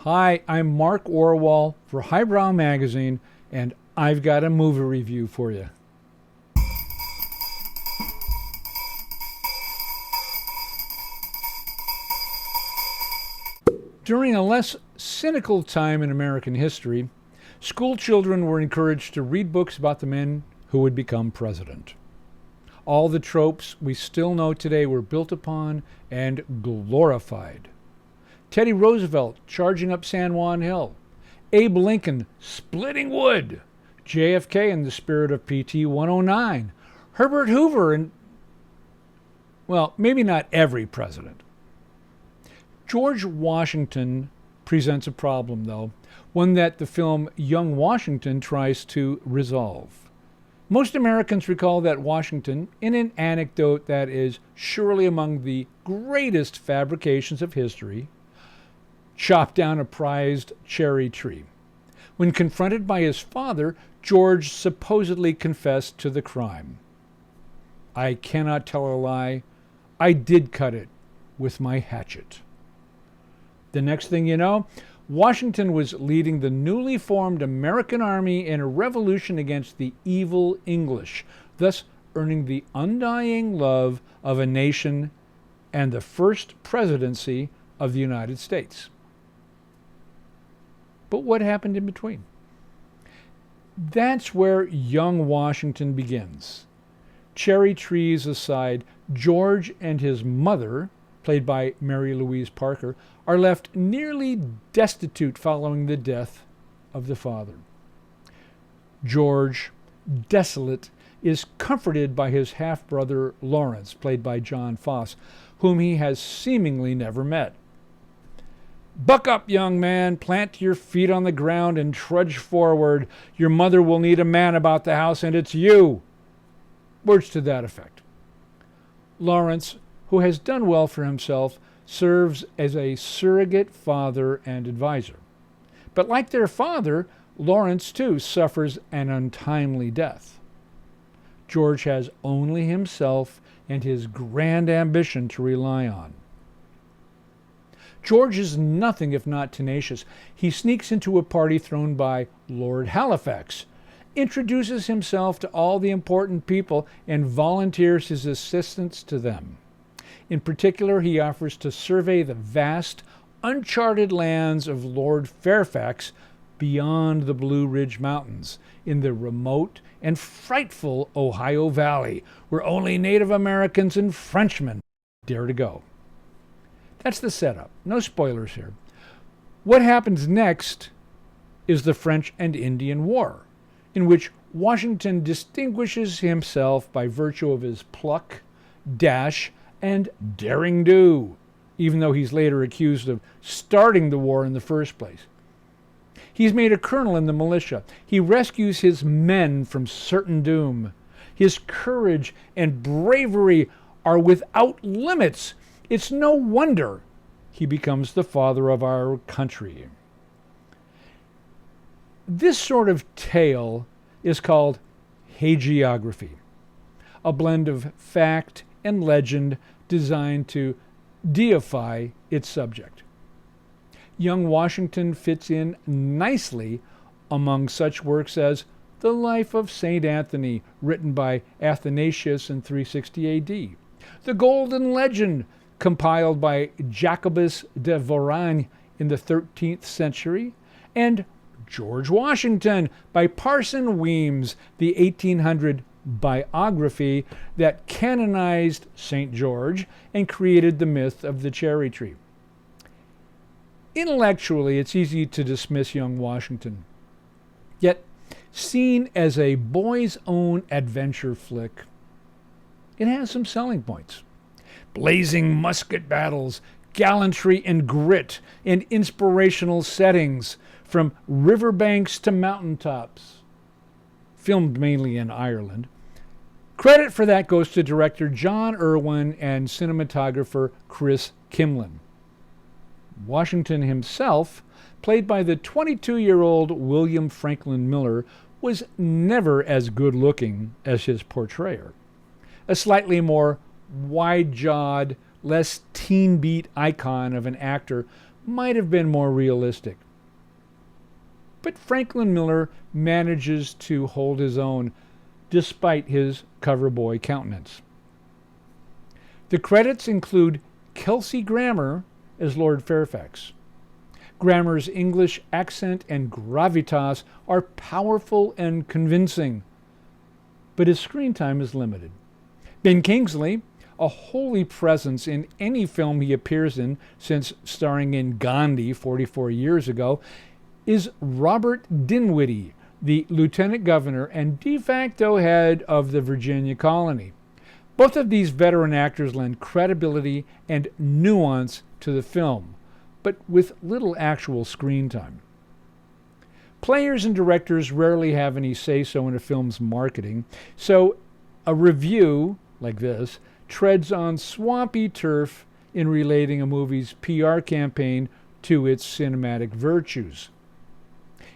Hi, I'm Mark Orwell for Highbrow Magazine, and I've got a movie review for you. During a less cynical time in American history, school children were encouraged to read books about the men who would become president. All the tropes we still know today were built upon and glorified. Teddy Roosevelt charging up San Juan Hill, Abe Lincoln splitting wood, JFK in the spirit of PT 109, Herbert Hoover, and, well, maybe not every president. George Washington presents a problem, though, one that the film Young Washington tries to resolve. Most Americans recall that Washington, in an anecdote that is surely among the greatest fabrications of history, chopped down a prized cherry tree. When confronted by his father, George supposedly confessed to the crime. "I cannot tell a lie. I did cut it with my hatchet." The next thing you know, Washington was leading the newly formed American army in a revolution against the evil English, thus earning the undying love of a nation and the first presidency of the United States. But what happened in between? That's where young Washington begins. Cherry trees aside, George and his mother, played by Mary Louise Parker, are left nearly destitute following the death of the father. George, desolate, is comforted by his half-brother Lawrence, played by John Foss, whom he has seemingly never met. "Buck up, young man, plant your feet on the ground and trudge forward. Your mother will need a man about the house, and it's you." Words to that effect. Lawrence, who has done well for himself, serves as a surrogate father and advisor. But like their father, Lawrence too suffers an untimely death. George has only himself and his grand ambition to rely on. George is nothing if not tenacious. He sneaks into a party thrown by Lord Halifax, introduces himself to all the important people, and volunteers his assistance to them. In particular, he offers to survey the vast, uncharted lands of Lord Fairfax beyond the Blue Ridge Mountains, in the remote and frightful Ohio Valley, where only Native Americans and Frenchmen dare to go. That's the setup. No spoilers here. What happens next is the French and Indian War, in which Washington distinguishes himself by virtue of his pluck, dash, and daring do, even though he's later accused of starting the war in the first place. He's made a colonel in the militia. He rescues his men from certain doom. His courage and bravery are without limits. It's no wonder he becomes the father of our country. This sort of tale is called hagiography, a blend of fact and legend designed to deify its subject. Young Washington fits in nicely among such works as The Life of St. Anthony, written by Athanasius in 360 AD, The Golden Legend, compiled by Jacobus de Voragne in the 13th century, and George Washington by Parson Weems, the 1800 biography that canonized St. George and created the myth of the cherry tree. Intellectually, it's easy to dismiss young Washington. Yet, seen as a boy's own adventure flick, it has some selling points. Blazing musket battles, gallantry and grit, and inspirational settings, from riverbanks to mountaintops. Filmed mainly in Ireland. Credit for that goes to director John Irwin and cinematographer Chris Kimlin. Washington himself, played by the 22-year-old William Franklin Miller, was never as good-looking as his portrayer. A slightly more wide-jawed, less teen beat icon of an actor, might have been more realistic. But Franklin Miller manages to hold his own despite his cover boy countenance. The credits include Kelsey Grammer as Lord Fairfax. Grammer's English accent and gravitas are powerful and convincing, but his screen time is limited. Ben Kingsley, a holy presence in any film he appears in since starring in Gandhi 44 years ago, is Robert Dinwiddie, the lieutenant governor and de facto head of the Virginia colony. Both of these veteran actors lend credibility and nuance to the film, but with little actual screen time. Players and directors rarely have any say-so in a film's marketing, so a review like this treads on swampy turf in relating a movie's PR campaign to its cinematic virtues.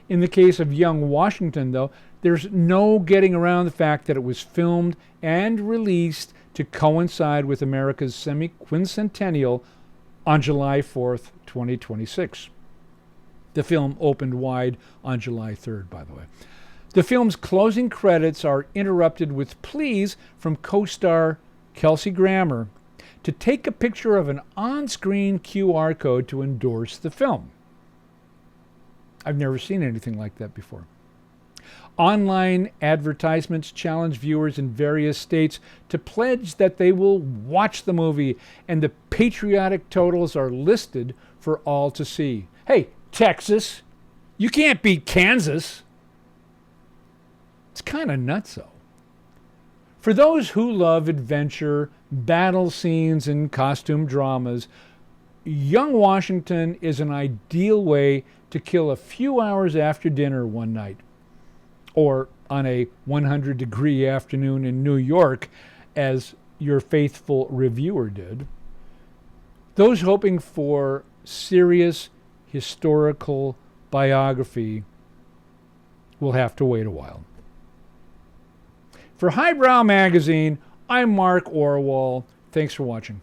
In the case of Young Washington, though, there's no getting around the fact that it was filmed and released to coincide with America's semi-quincentennial on July 4th, 2026. The film opened wide on July 3rd, by the way. The film's closing credits are interrupted with pleas from co-star Kelsey Grammer to take a picture of an on-screen QR code to endorse the film. I've never seen anything like that before. Online advertisements challenge viewers in various states to pledge that they will watch the movie, and the patriotic totals are listed for all to see. Hey, Texas, you can't beat Kansas. It's kind of nutso. For those who love adventure, battle scenes, and costume dramas, Young Washington is an ideal way to kill a few hours after dinner one night, or on a 100-degree afternoon in New York, as your faithful reviewer did. Those hoping for serious historical biography will have to wait a while. For Highbrow Magazine, I'm Mark Orwell. Thanks for watching.